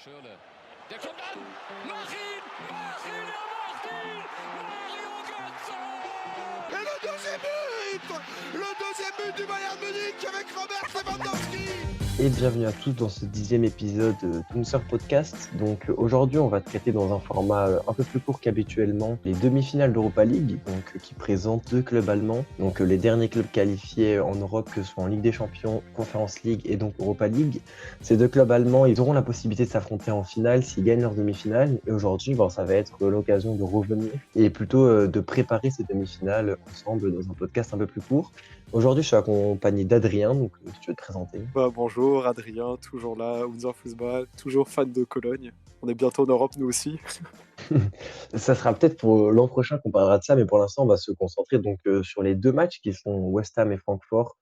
Schürrle. Der kommt an! Mach ihn! Mach ihn! Er macht ihn! Mario Götze! Et le deuxième but du Bayern Munich avec Robert Lewandowski. Et bienvenue à tous dans ce 10e épisode de Toonser Podcast. Donc aujourd'hui on va traiter dans un format un peu plus court qu'habituellement les demi-finales d'Europa League, qui présentent deux clubs allemands, les derniers clubs qualifiés en Europe, que ce soit en Ligue des Champions, Conference League et donc Europa League. Ces deux clubs allemands, ils auront la possibilité de s'affronter en finale s'ils gagnent leur demi-finale. Et aujourd'hui, ça va être l'occasion de revenir et plutôt de préparer ces demi-finales ensemble dans un podcast un peu plus court. Aujourd'hui, je suis accompagné d'Adrien, donc si tu veux te présenter. Bonjour, Adrien, toujours là, Unser Fußball, toujours fan de Cologne. On est bientôt en Europe, nous aussi. Ça sera peut-être pour l'an prochain qu'on parlera de ça, mais pour l'instant, on va se concentrer sur les deux matchs qui sont West Ham et Francfort.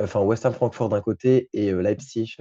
Enfin, West Ham Francfort d'un côté et Leipzig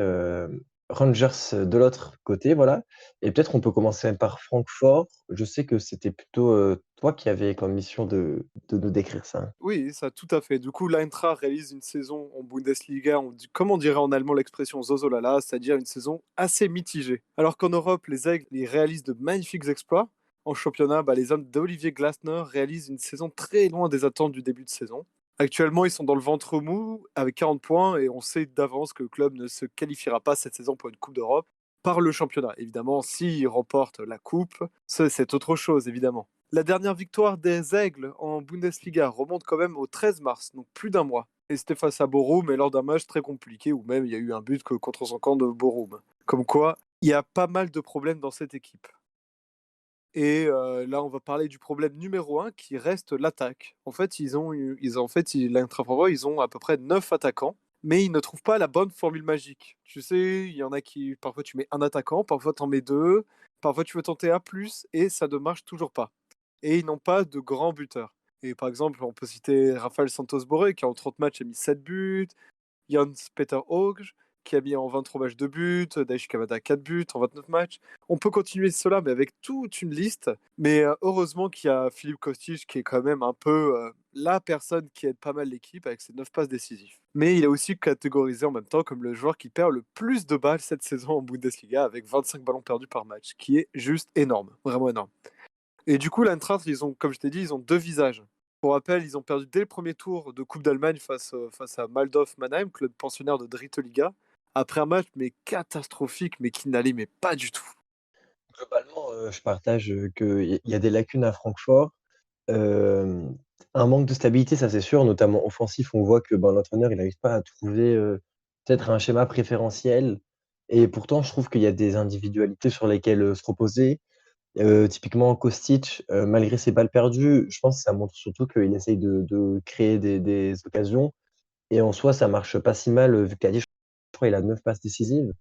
Rangers de l'autre côté, voilà. Et peut-être on peut commencer par Francfort. Je sais que c'était plutôt toi qui avais comme mission de nous décrire ça. Oui, ça, tout à fait. Du coup, l'Eintracht réalise une saison en Bundesliga, comme on dirait en allemand l'expression Zosolala, c'est-à-dire une saison assez mitigée. Alors qu'en Europe, les Aigles ils réalisent de magnifiques exploits. En championnat, les hommes d'Olivier Glasner réalisent une saison très loin des attentes du début de saison. Actuellement, ils sont dans le ventre mou avec 40 points et on sait d'avance que le club ne se qualifiera pas cette saison pour une Coupe d'Europe par le championnat. Évidemment, s'ils remportent la Coupe, c'est autre chose, évidemment. La dernière victoire des Aigles en Bundesliga remonte quand même au 13 mars, donc plus d'un mois. Et c'était face à Bochum, mais lors d'un match très compliqué où même il y a eu un but contre son camp de Bochum. Comme quoi, il y a pas mal de problèmes dans cette équipe. Et là, on va parler du problème numéro 1 qui reste l'attaque. En fait, l'Eintracht Francfort, ils ont à peu près 9 attaquants, mais ils ne trouvent pas la bonne formule magique. Tu sais, il y en a qui, parfois tu mets un attaquant, parfois tu en mets deux, parfois tu veux tenter un plus, et ça ne marche toujours pas. Et ils n'ont pas de grands buteurs. Et par exemple, on peut citer Rafael Santos Borré, qui en 30 matchs a mis 7 buts, Jans Peter Hauge, qui a mis en 23 matchs 2 buts, Daesh Kamada 4 buts en 29 matchs. On peut continuer cela, mais avec toute une liste. Mais heureusement qu'il y a Philippe Kostic, qui est quand même un peu la personne qui aide pas mal l'équipe avec ses 9 passes décisives. Mais il est aussi catégorisé en même temps comme le joueur qui perd le plus de balles cette saison en Bundesliga, avec 25 ballons perdus par match, qui est juste énorme, vraiment énorme. Et du coup, l'Eintracht, comme je t'ai dit, ils ont deux visages. Pour rappel, ils ont perdu dès le premier tour de Coupe d'Allemagne face à Waldhof Mannheim, club pensionnaire de Dritte Liga, après un match mais catastrophique, mais qui n'allait mais pas du tout. Globalement, je partage qu'il y a des lacunes à Francfort. Euh, un manque de stabilité, ça c'est sûr, notamment offensif. On voit que l'entraîneur il n'arrive pas à trouver peut-être un schéma préférentiel. Et pourtant, je trouve qu'il y a des individualités sur lesquelles se reposer. Typiquement, Kostic, malgré ses balles perdues, je pense que ça montre surtout qu'il essaye de créer des occasions. Et en soi, ça marche pas si mal, vu qu'Ali, je crois, il a 9 passes décisives.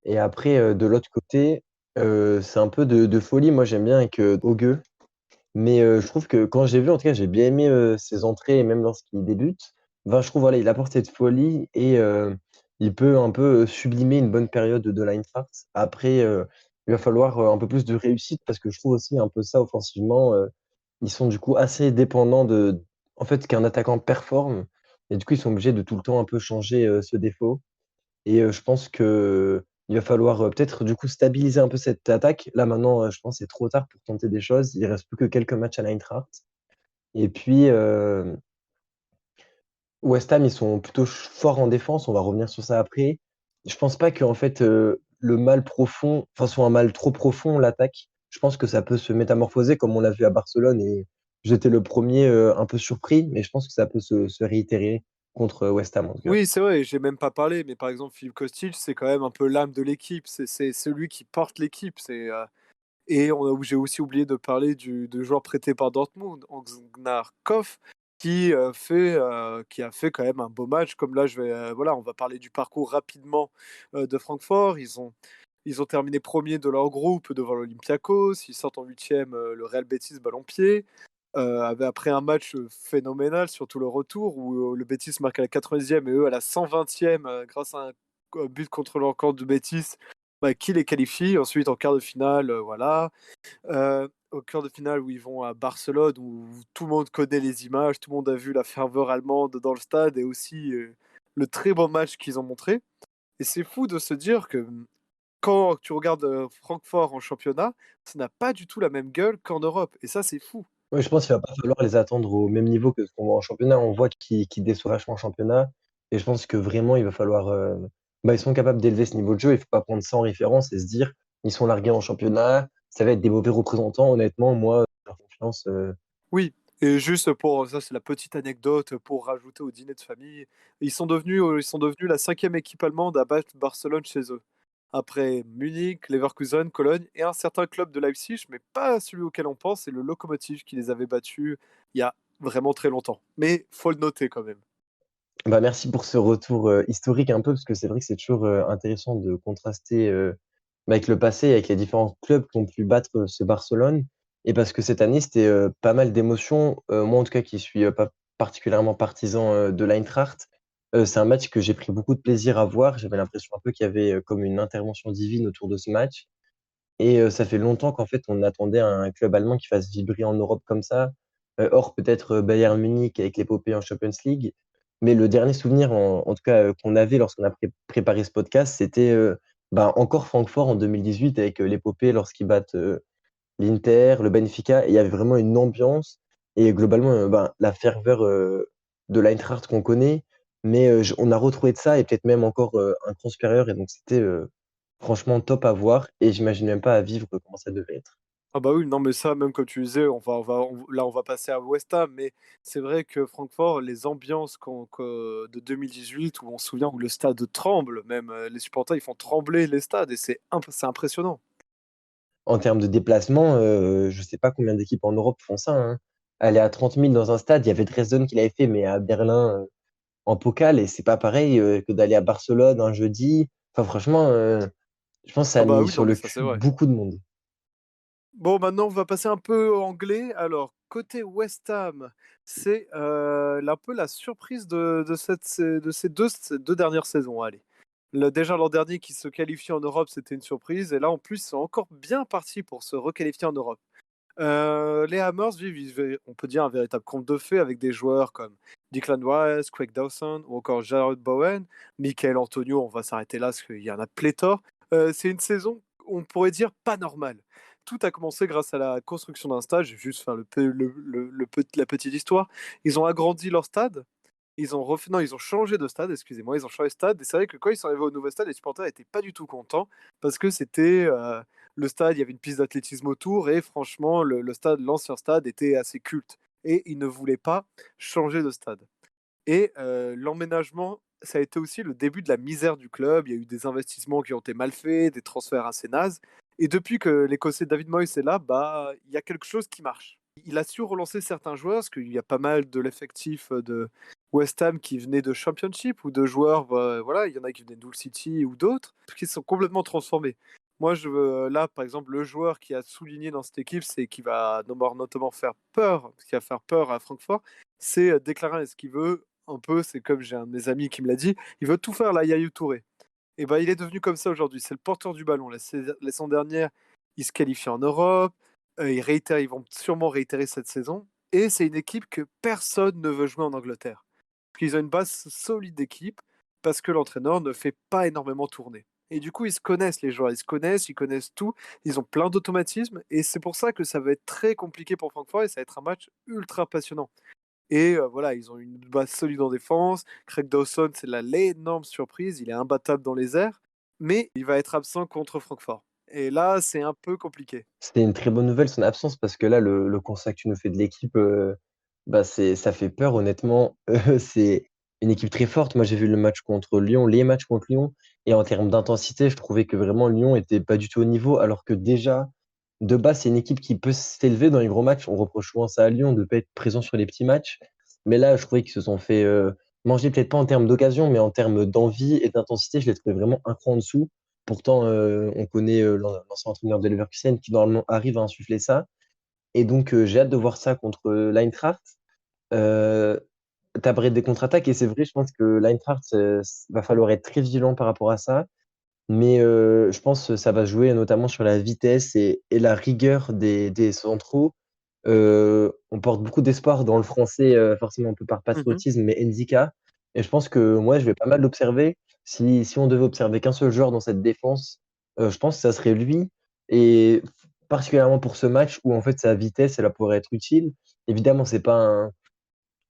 Et après, de l'autre côté, c'est un peu de folie. Moi, j'aime bien avec Auge. Mais je trouve que quand j'ai vu, en tout cas, j'ai bien aimé ses entrées, et même lorsqu'il débute. Je trouve, voilà, il apporte cette folie et il peut un peu sublimer une bonne période de l'Eintracht. Après, il va falloir un peu plus de réussite parce que je trouve aussi un peu ça offensivement. Ils sont du coup assez dépendants en fait, qu'un attaquant performe. Et du coup, ils sont obligés de tout le temps un peu changer ce défaut. Et je pense que il va falloir peut-être du coup stabiliser un peu cette attaque. Là maintenant, je pense que c'est trop tard pour tenter des choses. Il reste plus que quelques matchs à l'Eintracht. Et puis West Ham, ils sont plutôt forts en défense. On va revenir sur ça après. Je pense pas que en fait le mal profond, enfin soit un mal trop profond l'attaque. Je pense que ça peut se métamorphoser comme on l'a vu à Barcelone. Et j'étais le premier un peu surpris, mais je pense que ça peut se réitérer contre West Ham en tout cas. Oui, c'est vrai, j'ai même pas parlé, mais par exemple, Philippe Kostic, c'est quand même un peu l'âme de l'équipe, c'est celui qui porte l'équipe. Et j'ai aussi oublié de parler du joueur prêté par Dortmund, Gnarr Koff, qui a fait quand même un beau match. Comme là, voilà, on va parler du parcours rapidement de Francfort. Ils ont terminé premier de leur groupe devant l'Olympiakos. Ils sortent en huitième le Real Betis ballon-pied. Après un match phénoménal, surtout le retour, où le Betis marque à la 90e et eux à la 120e, grâce à un but contre leur camp de Betis, qui les qualifie. Ensuite, en quart de finale, voilà. Au quart de finale où ils vont à Barcelone, où tout le monde connaît les images, tout le monde a vu la ferveur allemande dans le stade et aussi le très bon match qu'ils ont montré. Et c'est fou de se dire que quand tu regardes Francfort en championnat, ça n'a pas du tout la même gueule qu'en Europe. Et ça, c'est fou. Ouais, je pense qu'il va pas falloir les attendre au même niveau que ce qu'on voit en championnat. On voit qu'ils déçoivent vachement en championnat. Et je pense que vraiment, il va falloir. Ils sont capables d'élever ce niveau de jeu. Il faut pas prendre ça en référence et se dire, ils sont largués en championnat. Ça va être des mauvais représentants. Honnêtement, moi, j'ai confiance. Oui, et juste pour ça, c'est la petite anecdote pour rajouter au dîner de famille. Ils sont devenus la 5e équipe allemande à battre Barcelone chez eux. Après Munich, Leverkusen, Cologne et un certain club de Leipzig, mais pas celui auquel on pense, c'est le Lokomotiv qui les avait battus il y a vraiment très longtemps. Mais faut le noter quand même. Merci pour ce retour historique un peu, parce que c'est vrai que c'est toujours intéressant de contraster avec le passé, avec les différents clubs qui ont pu battre ce Barcelone. Et parce que cette année, c'était pas mal d'émotions. Moi, en tout cas, qui suis pas particulièrement partisan de l'Eintracht, c'est un match que j'ai pris beaucoup de plaisir à voir. J'avais l'impression un peu qu'il y avait comme une intervention divine autour de ce match. Et ça fait longtemps qu'en fait, on attendait un club allemand qui fasse vibrer en Europe comme ça, hors peut-être Bayern Munich avec l'épopée en Champions League. Mais le dernier souvenir, en tout cas, qu'on avait lorsqu'on a préparé ce podcast, c'était encore Francfort en 2018 avec l'épopée lorsqu'ils battent l'Inter, le Benfica. Et il y avait vraiment une ambiance et globalement la ferveur de l'Eintracht qu'on connaît. Mais on a retrouvé de ça et peut-être même encore un cran supérieur. Et donc, c'était franchement top à voir et j'imagine même pas à vivre comment ça devait être. Ah bah oui, non, mais ça, même comme tu disais, là, on va passer à West Ham, mais c'est vrai que Francfort, les ambiances de 2018, où on se souvient où le stade tremble, même les supporters, ils font trembler les stades, et c'est impressionnant. En termes de déplacement, je sais pas combien d'équipes en Europe font ça, hein. Aller à 30 000 dans un stade, il y avait Dresden qui l'avait fait, mais à Berlin, en Pokal, et c'est pas pareil que d'aller à Barcelone un jeudi. Enfin, franchement, je pense que ça Ah a bah mis oui, sur non, mais le ça, c'est cul vrai. beaucoup de monde. Bon, maintenant, on va passer un peu au anglais. Alors, côté West Ham, c'est un peu la surprise de ces deux dernières saisons. Allez. Déjà l'an dernier, qui se qualifiait en Europe, c'était une surprise. Et là, en plus, ils sont encore bien partis pour se requalifier en Europe. Les Hammers vivent, on peut dire, un véritable conte de fées avec des joueurs comme Declan Rice, Craig Dawson ou encore Jared Bowen, Michael Antonio, on va s'arrêter là parce qu'il y en a pléthore. C'est une saison, on pourrait dire, pas normale. Tout a commencé grâce à la construction d'un stade. Je vais juste faire la petite histoire. Ils ont agrandi leur stade. Non, ils ont changé de stade, excusez-moi, ils ont changé de stade. Et c'est vrai que quand ils sont arrivés au nouveau stade, les supporters n'étaient pas du tout contents parce que c'était le stade, il y avait une piste d'athlétisme autour et franchement, le stade, l'ancien stade était assez culte. Et ils ne voulaient pas changer de stade. Et l'emménagement, ça a été aussi le début de la misère du club. Il y a eu des investissements qui ont été mal faits, des transferts assez nazes. Et depuis que l'Écossais David Moyes est là, il y a quelque chose qui marche. Il a su relancer certains joueurs, parce qu'il y a pas mal de l'effectif de West Ham qui venait de Championship ou de joueurs, voilà, il y en a qui venaient d'Hull City ou d'autres, qui sont complètement transformés. Moi, là, par exemple, le joueur qui a souligné dans cette équipe, c'est qui va notamment faire peur, ce qui va faire peur à Francfort, c'est Declan Rice qui veut un peu, c'est comme j'ai un de mes amis qui me l'a dit, il veut tout faire là, Yaya Touré. Et il est devenu comme ça aujourd'hui. C'est le porteur du ballon. La saison dernière, il se qualifie en Europe. Ils vont sûrement réitérer cette saison. Et c'est une équipe que personne ne veut jouer en Angleterre. Parce qu'ils ont une base solide d'équipe, parce que l'entraîneur ne fait pas énormément tourner. Et du coup, ils se connaissent, les joueurs. Ils connaissent tout. Ils ont plein d'automatismes. Et c'est pour ça que ça va être très compliqué pour Francfort et ça va être un match ultra passionnant. Et voilà, ils ont une base solide en défense. Craig Dawson, c'est l'énorme surprise. Il est imbattable dans les airs, mais il va être absent contre Francfort. Et là, c'est un peu compliqué. C'était une très bonne nouvelle son absence parce que là, le constat que tu nous fais de l'équipe, ça fait peur honnêtement. C'est une équipe très forte. Moi, j'ai vu le match contre Lyon, les matchs contre Lyon, et en termes d'intensité, je trouvais que vraiment Lyon était pas du tout au niveau, alors que déjà, de base, c'est une équipe qui peut s'élever dans les gros matchs. On reproche souvent ça à Lyon de ne pas être présent sur les petits matchs. Mais là, je trouvais qu'ils se sont fait manger, peut-être pas en termes d'occasion, mais en termes d'envie et d'intensité, je les trouvais vraiment un cran en dessous. Pourtant, on connaît l'ancien entraîneur de Leverkusen qui normalement arrive à insuffler ça. Et donc, j'ai hâte de voir ça contre l'Eintracht. Euh, T'as parlé des contre-attaques et c'est vrai, je pense que l'Eintracht va falloir être très vigilant par rapport à ça. Mais je pense que ça va jouer notamment sur la vitesse et la rigueur des centraux. On porte beaucoup d'espoir dans le français, forcément un peu par Mhm. patriotisme, mais Ndika. Et je pense que moi, je vais pas mal l'observer. Si on devait observer qu'un seul joueur dans cette défense, je pense que ça serait lui et particulièrement pour ce match où en fait sa vitesse, elle pourrait être utile. Évidemment, c'est pas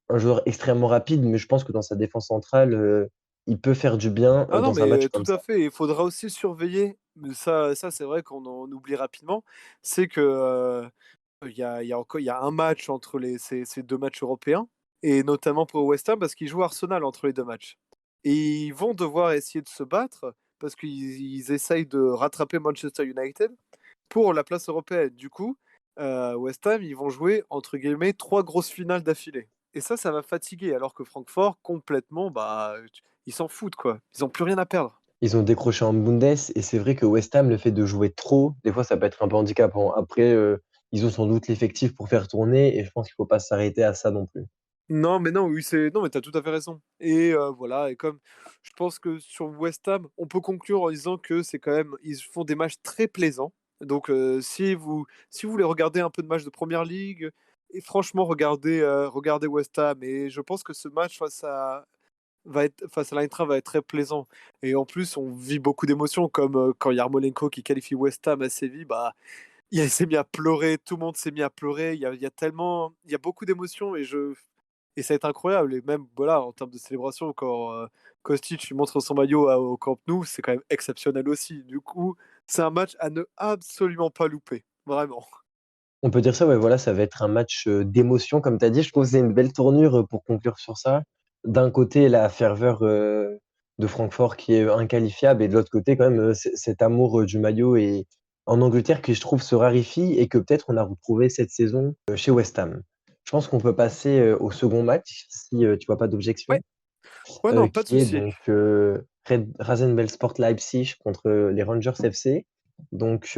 un joueur extrêmement rapide, mais je pense que dans sa défense centrale, il peut faire du bien, Ah non, dans un match mais tout comme à ça. fait. Il faudra aussi surveiller, mais ça c'est vrai qu'on en oublie rapidement, c'est que, il y a un match entre ces 2 matchs européens et notamment pour West Ham parce qu'ils jouent Arsenal entre les 2 matchs et ils vont devoir essayer de se battre parce qu'ils essayent de rattraper Manchester United pour la place européenne. Du coup, West Ham, ils vont jouer entre guillemets 3 grosses finales d'affilée et ça va fatiguer alors que Francfort complètement, bah, ils s'en foutent quoi. Ils ont plus rien à perdre. Ils ont décroché en Bundes et c'est vrai que West Ham, le fait de jouer trop, des fois, ça peut être un peu handicapant. Après, ils ont sans doute l'effectif pour faire tourner et je pense qu'il faut pas s'arrêter à ça non plus. Non, mais non, oui, non, mais tu as tout à fait raison et voilà et comme je pense que sur West Ham, on peut conclure en disant que c'est quand même ils font des matchs très plaisants. Donc si vous voulez regarder un peu de matchs de Première Ligue et franchement regardez West Ham et je pense que ce match face à l'Eintracht va être très plaisant et en plus, on vit beaucoup d'émotions comme, quand Yarmolenko qui qualifie West Ham à Séville, bah, il s'est mis à pleurer, tout le monde s'est mis à pleurer. Il y a beaucoup d'émotions et ça va être incroyable. Et même, voilà, en termes de célébration, quand Kostic lui montre son maillot au Camp Nou, c'est quand même exceptionnel aussi. Du coup, c'est un match à ne absolument pas louper. Vraiment. On peut dire ça, ouais, voilà, ça va être un match, d'émotion comme tu as dit. Je trouve que c'est une belle tournure, pour conclure sur ça. D'un côté, la ferveur, de Francfort qui est inqualifiable et de l'autre côté quand même, cet amour, du maillot et en Angleterre qui je trouve se raréfie et que peut-être on a retrouvé cette saison, chez West Ham. Je pense qu'on peut passer, au second match si, tu vois pas Ouais, d'objection, ouais, non, pas de qui est souci. donc, Red Rasenballsport Leipzig contre, les Rangers FC. Donc,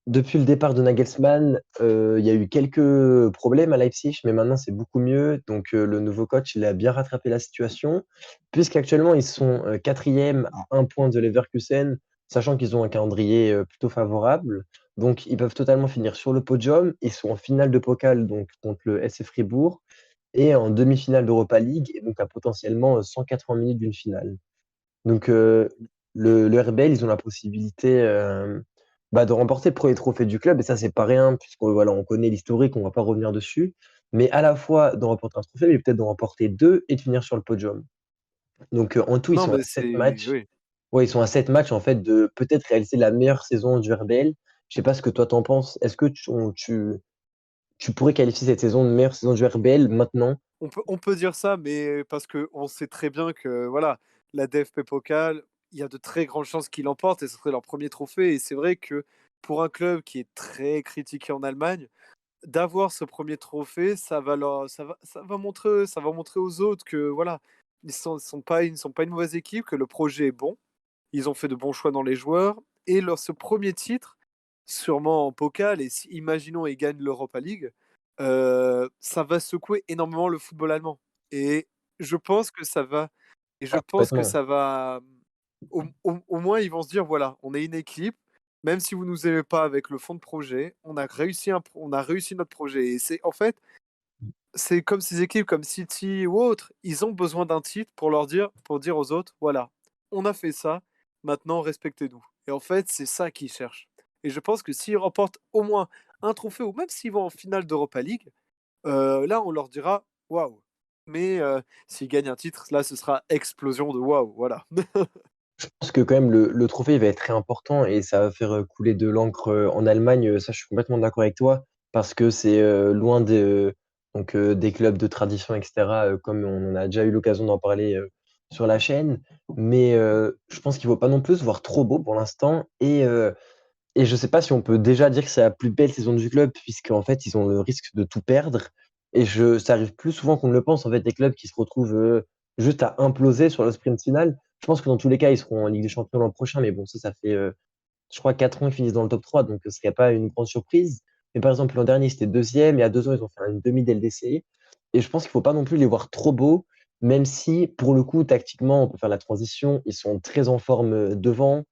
depuis le départ de Nagelsmann, il y a eu quelques problèmes à Leipzig, mais maintenant c'est beaucoup mieux. Donc, le nouveau coach, il a bien rattrapé la situation, puisqu'actuellement ils sont, 4e à 1 point de Leverkusen, sachant qu'ils ont un calendrier, plutôt favorable. Donc ils peuvent totalement finir sur le podium. Ils sont en finale de Pokal, donc contre le SC Fribourg et en demi-finale d'Europa League et donc à potentiellement, 180 minutes d'une finale. Donc, le RBL, ils ont la possibilité, de remporter le premier trophée du club et ça, c'est pas rien puisque voilà, on connaît l'historique, on va pas revenir dessus. Mais à la fois de remporter un trophée, mais peut-être d'en remporter 2 et de finir sur le podium. Donc, en tout, ils Non, sont à mais 7 c'est. matchs. Oui. Ouais, ils sont à 7 matchs en fait de peut-être réaliser la meilleure saison du RBL. Je sais pas ce que toi t'en penses. Est-ce que tu pourrais qualifier cette saison de meilleure saison du RBL maintenant? On peut dire ça, mais parce qu'on sait très bien que voilà, la DFP Pokal, il y a de très grandes chances qu'ils l'emportent et ce serait leur premier trophée. Et c'est vrai que pour un club qui est très critiqué en Allemagne, d'avoir ce premier trophée, ça va montrer aux autres que voilà, ils ne sont pas une mauvaise équipe, que le projet est bon. Ils ont fait de bons choix dans les joueurs et ce premier titre, sûrement en Pokal, et imaginons ils gagnent l'Europa League, ça va secouer énormément le football allemand. Et je pense que ça va, et je Ah pense que complètement. ça va, au moins ils vont se dire voilà, on est une équipe, même si vous nous aimez pas avec le fond de projet, on a réussi notre projet. Et c'est en fait, c'est comme ces équipes comme City ou autres, ils ont besoin d'un titre pour dire aux autres, voilà, on a fait ça, maintenant respectez-nous. Et en fait, c'est ça qu'ils cherchent. Et je pense que s'ils remportent au moins un trophée, ou même s'ils vont en finale d'Europa League, là, on leur dira waouh. Mais s'ils gagnent un titre, là, ce sera explosion de waouh, voilà. Je pense que quand même le trophée il va être très important et ça va faire, couler de l'encre, en Allemagne, ça je suis complètement d'accord avec toi parce que c'est, loin des clubs de tradition et cetera, comme on a déjà eu l'occasion d'en parler, sur la chaîne. Mais, je pense qu'il faut pas non plus se voir trop beau pour l'instant et je sais pas si on peut déjà dire que c'est la plus belle saison du club puisqu'en fait, ils ont le risque de tout perdre et ça arrive plus souvent qu'on ne le pense, en fait, des clubs qui se retrouvent, juste à imploser sur le sprint final. Je pense que dans tous les cas, ils seront en Ligue des Champions l'an prochain, mais bon, ça fait, je crois 4 ans qu'ils finissent dans le top 3, donc ce serait pas une grande surprise. Mais par exemple, l'an dernier, ils étaient 2e, il y a 2 ans, ils ont fait une demi d'LDC et je pense qu'il faut pas non plus les voir trop beaux, même si pour le coup, tactiquement, on peut faire la transition. Ils sont très en forme, devant,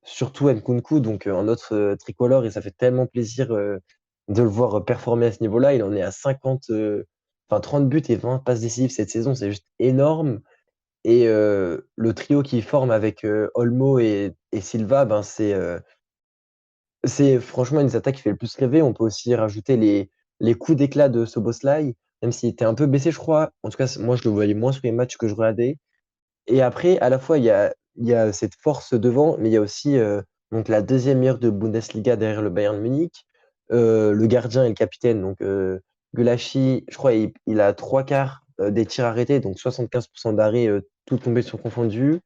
surtout Nkunku, donc un autre, tricolore et ça fait tellement plaisir, de le voir, performer à ce niveau-là. Il en est à 30 buts et 20 passes décisives cette saison, c'est juste énorme Et le trio qu'ils forment avec Olmo et Silva, ben, c'est franchement une des attaques qui fait le plus rêver. On peut aussi rajouter les coups d'éclat de Szoboszlai, même s'il était un peu baissé, je crois. En tout cas, moi, je le voyais moins sur les matchs que je regardais. Et après, à la fois, il y a cette force devant, mais il y a aussi donc la deuxième meilleure de Bundesliga derrière le Bayern Munich. Le gardien et le capitaine, donc Gulácsi, je crois, il a trois quarts des tirs arrêtés, donc 75% d'arrêts, tout tombé sur confondu.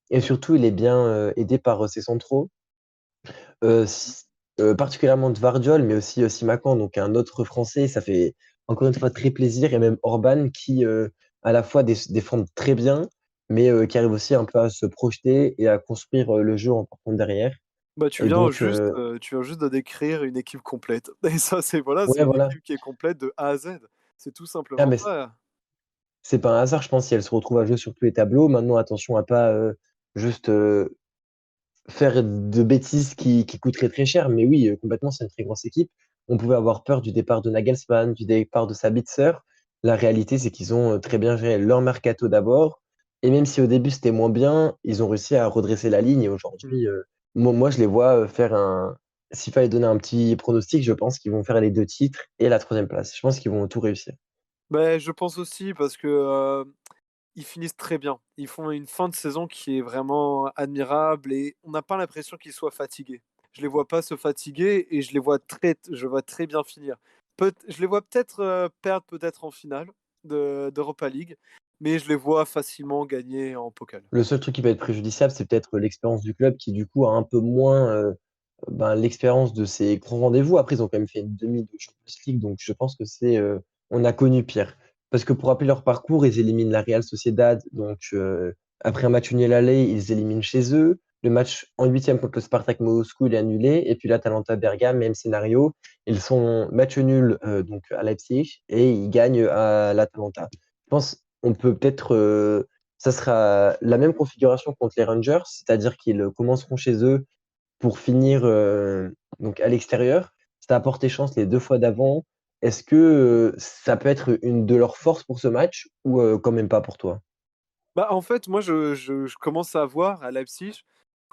Et surtout, il est bien aidé par ses centraux. Si particulièrement de Vardiol, mais aussi, Simakan, donc un autre Français. Ça fait encore une fois très plaisir et même Orban qui, à la fois défend très bien, mais qui arrive aussi un peu à se projeter et à construire, le jeu en partant derrière Bah, et donc tu viens juste de décrire une équipe complète et ça, c'est ouais, une voilà. équipe qui est complète de A à Z. C'est tout Ah simplement mais ça. c'est pas un hasard, je pense, si elle se retrouve à jouer sur tous les tableaux. Maintenant, attention à pas, juste, faire de bêtises qui coûteraient très cher. Mais oui, complètement, c'est une très grosse équipe. On pouvait avoir peur du départ de Nagelsmann, du départ de Sabitzer. La réalité, c'est qu'ils ont très bien géré leur mercato d'abord. Et même si au début c'était moins bien, ils ont réussi à redresser la ligne. Et Mmh. aujourd'hui, moi, je les vois faire un. S'il fallait donner un petit pronostic, je pense qu'ils vont faire les deux titres et la troisième place. Je pense qu'ils vont tout réussir. Beh, je pense aussi parce que, ils finissent très bien. Ils font une fin de saison qui est vraiment admirable et on n'a pas l'impression qu'ils soient fatigués. Je les vois pas se fatiguer et je vois très bien finir. Je les vois peut-être, perdre peut-être en finale d'Europa League, mais je les vois facilement gagner en pokal. Le seul truc qui peut être préjudiciable, c'est peut-être l'expérience du club qui, du coup, a un peu moins ben, l'expérience de ces grands rendez-vous. Après, ils ont quand même fait une demi de Champions League, donc je pense que on a connu pire. Parce que pour rappeler leur parcours, ils éliminent la Real Sociedad, donc après un match nul aller, ils éliminent chez eux. Le match en huitième contre le Spartak Moscou, il est annulé. Et puis l'Atalanta Bergame, même scénario. Ils sont match nul donc à Leipzig et ils gagnent à l'Atalanta. Je pense on peut peut-être ça sera la même configuration contre les Rangers, c'est-à-dire qu'ils commenceront chez eux pour finir donc à l'extérieur. Ça a porté chance les deux fois d'avant. Est-ce que ça peut être une de leurs forces pour ce match ou quand même pas pour toi? Bah, en fait, moi, je commence à voir à Leipzig,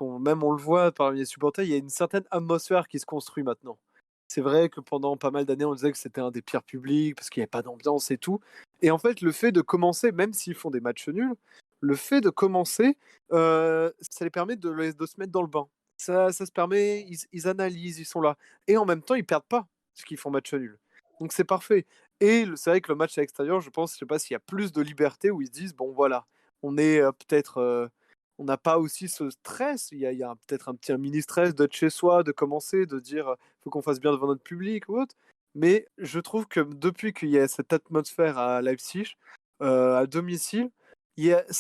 on le voit parmi les supporters, il y a une certaine atmosphère qui se construit maintenant. C'est vrai que pendant pas mal d'années, on disait que c'était un des pires publics parce qu'il y avait pas d'ambiance et tout. Et en fait, le fait de commencer, même s'ils font des matchs nuls, le fait de commencer, ça les permet de se mettre dans le bain. Ça se permet, ils analysent, ils sont là. Et en même temps, ils perdent pas parce qu'ils font match nul. Donc c'est parfait. Et c'est vrai que le match à l'extérieur, je sais pas s'il y a plus de liberté où ils se disent, bon voilà, on est peut-être, on n'a pas aussi ce stress. Il y a peut-être un mini stress d'être chez soi, de commencer, de dire, faut qu'on fasse bien devant notre public ou autre. Mais je trouve que depuis qu'il y a cette atmosphère à Leipzig, à domicile,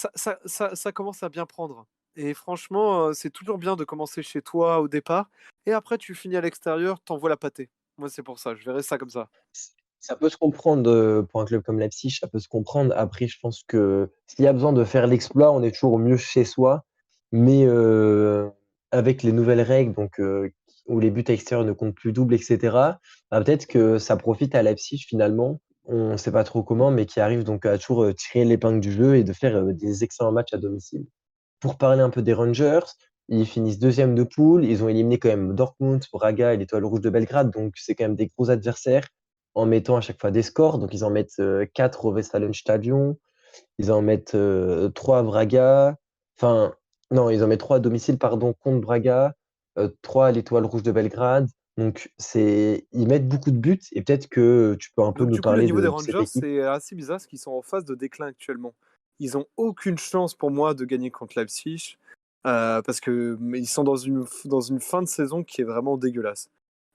ça commence à bien prendre. Et franchement, c'est toujours bien de commencer chez toi au départ, et après tu finis à l'extérieur, t'envoies la pâtée. Moi, c'est pour ça, je verrais ça comme ça. Ça peut se comprendre pour un club comme Leipzig, ça peut se comprendre. Après, je pense que s'il y a besoin de faire l'exploit, on est toujours mieux chez soi. Mais avec les nouvelles règles, donc où les buts extérieurs ne comptent plus double, etc., bah, peut-être que ça profite à Leipzig finalement. On ne sait pas trop comment, mais qui arrive donc à toujours tirer l'épingle du jeu et de faire des excellents matchs à domicile. Pour parler un peu des Rangers, ils finissent deuxième de poule. Ils ont éliminé quand même Dortmund, Braga et l'Étoile Rouge de Belgrade. Donc, c'est quand même des gros adversaires en mettant à chaque fois des scores. Donc, ils en mettent 4 au Westfalenstadion. Ils en mettent 3 à Braga. Enfin, non, ils en mettent 3 à domicile, pardon, contre Braga. 3 à l'Étoile Rouge de Belgrade. Donc, ils mettent beaucoup de buts. Et peut-être que tu peux un peu Donc nous du coup, le parler niveau des de cette Rangers, équipe. c'est assez bizarre parce qu'ils sont en phase de déclin actuellement. Ils ont aucune chance pour moi de gagner contre Leipzig, parce que ils sont dans une fin de saison qui est vraiment dégueulasse.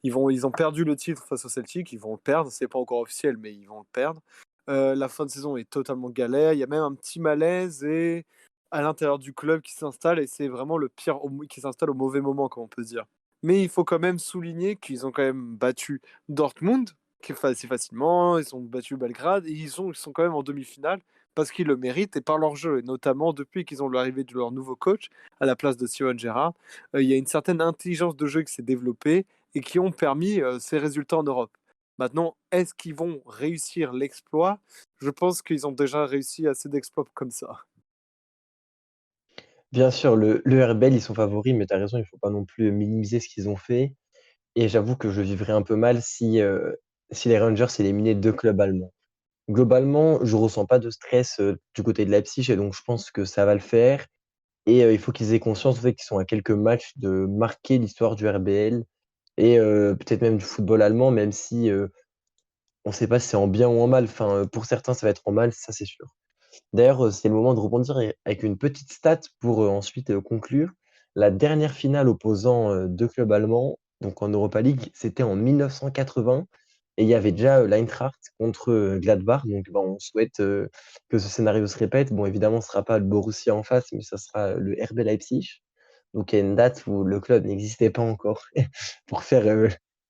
Ils ont perdu le titre face au Celtic, ils vont le perdre, c'est pas encore officiel, mais ils vont le perdre. La fin de saison est totalement galère, il y a même un petit malaise et à l'intérieur du club qui s'installe, et c'est vraiment le pire qui s'installe au mauvais moment, comme on peut dire. Mais il faut quand même souligner qu'ils ont quand même battu Dortmund, assez facilement. Ils ont battu Belgrade et ils sont quand même en demi-finale parce qu'ils le méritent et par leur jeu. Et notamment depuis qu'ils ont l'arrivée de leur nouveau coach à la place de Steven Gerrard, il y a une certaine intelligence de jeu qui s'est développée et qui ont permis ces résultats en Europe. Maintenant, est-ce qu'ils vont réussir l'exploit? Je pense qu'ils ont déjà réussi assez d'exploits comme ça. Bien sûr, le RBL, ils sont favoris, mais tu as raison, il faut pas non plus minimiser ce qu'ils ont fait. Et j'avoue que je vivrais un peu mal si les Rangers éliminaient 2 clubs allemands. Globalement, je ressens pas de stress, du côté de Leipzig et donc je pense que ça va le faire et il faut qu'ils aient conscience, en fait, qu'ils sont à quelques matchs de marquer l'histoire du RBL et peut-être même du football allemand, même si, on sait pas si c'est en bien ou en mal. Enfin, pour certains, ça va être en mal, ça, c'est sûr. D'ailleurs, c'est le moment de rebondir avec une petite stat pour, ensuite, conclure. La dernière finale opposant, 2 clubs allemands, donc en Europa League, c'était en 1980 et il y avait déjà, l'Eintracht contre, Gladbach. Donc bah, on souhaite, que ce scénario se répète. Bon, évidemment, ce sera pas le Borussia en face, mais ça sera le RB Leipzig. Donc il y a une date où le club n'existait pas encore pour faire,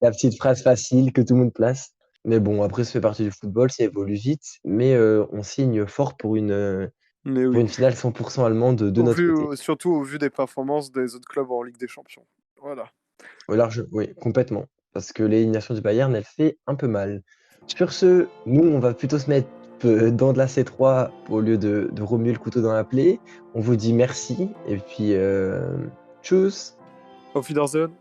la petite phrase facile que tout le monde place. Mais bon, après, ça fait partie du football, ça évolue vite, mais on signe fort Mais pour oui. une finale 100 allemande de notre côté. Surtout au vu des performances des autres clubs en Ligue des Champions. Voilà. Oui, complètement, parce que l'élimination du Bayern, elle fait un peu mal. Sur ce, nous, on va plutôt se mettre, dans de la C3 au lieu de remuer le couteau dans la plaie. On vous dit merci et puis, tchuss! Auf Wiedersehen.